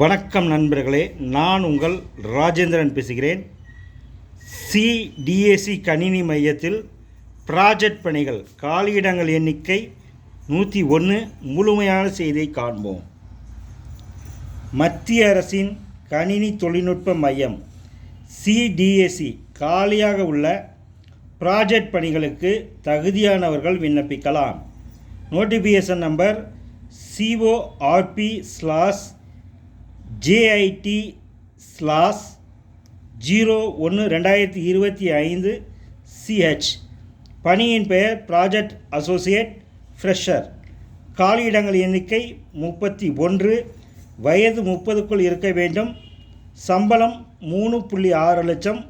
வணக்கம் நண்பர்களே, நான் உங்கள் ராஜேந்திரன் பேசுகிறேன். சிடிஏசி கணினி மையத்தில் ப்ராஜெக்ட் பணிகள் காலியிடங்கள் எண்ணிக்கை 101 முழுமையான செய்தியை காண்போம். மத்திய அரசின் கணினி தொழில்நுட்ப மையம் சிடிஏசி காலியாக உள்ள ப்ராஜெக்ட் பணிகளுக்கு தகுதியானவர்கள் விண்ணப்பிக்கலாம். Notification number CORP/JIT/01/2025 CH. பணியின் பெயர் ப்ராஜெக்ட் அசோசியேட் ஃப்ரெஷர். காலியிடங்கள் எண்ணிக்கை 31. வயது 30க்குள் இருக்க வேண்டும். சம்பளம் 3.6 லட்சம்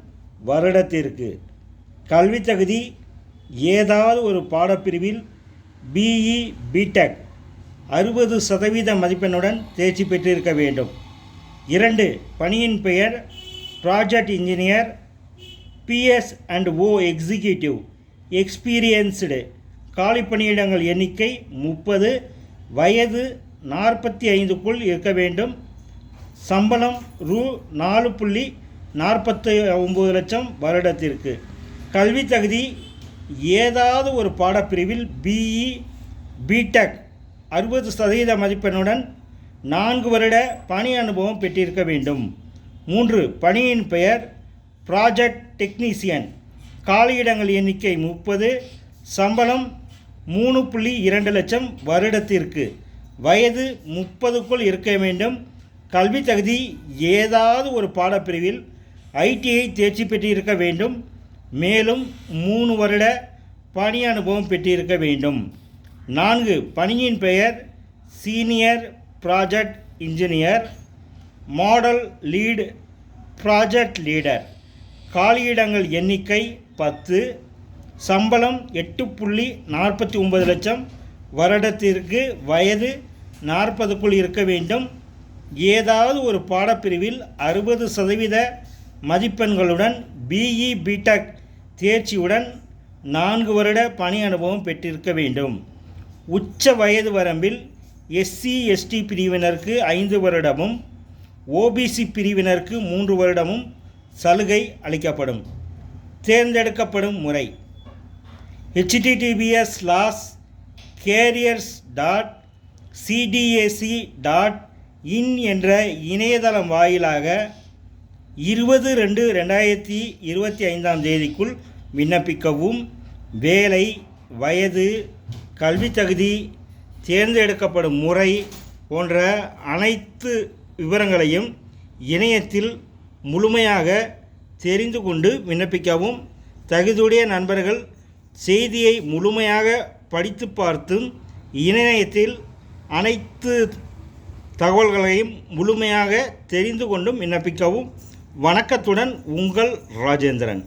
வருடத்திற்கு. கல்வி தகுதி ஏதாவது ஒரு பாடப்பிரிவில் BE BTech 60% மதிப்பெண்ணுடன் தேர்ச்சி பெற்றிருக்க வேண்டும். 2. பணியின் பெயர் project engineer PS&O executive experienced. காலி பணியிடங்கள் எண்ணிக்கை 30. வயது 45க்குள் இருக்க வேண்டும். சம்பளம் ரூ. 4.49 லட்சம் வருடத்திற்கு. கல்வி தகுதி ஏதாவது ஒரு பாடப்பிரிவில் BE BTech 60% மதிப்பெண்ணுடன் 4 வருட பணி அனுபவம் பெற்றிருக்க வேண்டும். 3. பணியின் பெயர் ப்ராஜெக்ட் டெக்னீசியன். காலியிடங்கள் எண்ணிக்கை 30. சம்பளம் 3.2 லட்சம் வருடத்திற்கு. வயது 30க்குள் இருக்க வேண்டும். கல்வி தகுதி ஏதாவது ஒரு பாடப்பிரிவில் ITI தேர்ச்சி பெற்றிருக்க வேண்டும். மேலும் 3 வருட பணி அனுபவம் பெற்றிருக்க வேண்டும். 4. பணியின் பெயர் senior project engineer model lead project leader. காலியிடங்கள் எண்ணிக்கை 10. சம்பளம் 8.49 லட்சம் வருடத்திற்கு. வயது 40க்குள் இருக்க வேண்டும். ஏதாவது ஒரு பாடப்பிரிவில் 60% மதிப்பெண்களுடன் BE BTech தேர்ச்சியுடன் 4 வருட பணி அனுபவம் பெற்றிருக்க வேண்டும். உச்ச வயது வரம்பில் SC/ST பிரிவினருக்கு 5 வருடமும் OBC பிரிவினருக்கு 3 வருடமும் சலுகை அளிக்கப்படும். தேர்ந்தெடுக்கப்படும் முறை https://careers.cdac.in என்ற இணையதளம் வாயிலாக 20/2/2025 தேதிக்குள் விண்ணப்பிக்கவும். வேலை, வயது, கல்வி தகுதி, தேர்ந்தெடுக்கப்படும் முறை போன்ற அனைத்து விவரங்களையும் இணையத்தில் முழுமையாக தெரிந்து கொண்டு விண்ணப்பிக்கவும். தகுதியுடைய நண்பர்கள் செய்தியை முழுமையாக படித்து பார்த்தும் இணையத்தில் அனைத்து தகவல்களையும் முழுமையாக தெரிந்து கொண்டும் விண்ணப்பிக்கவும். வணக்கத்துடன் உங்கள் ராஜேந்திரன்.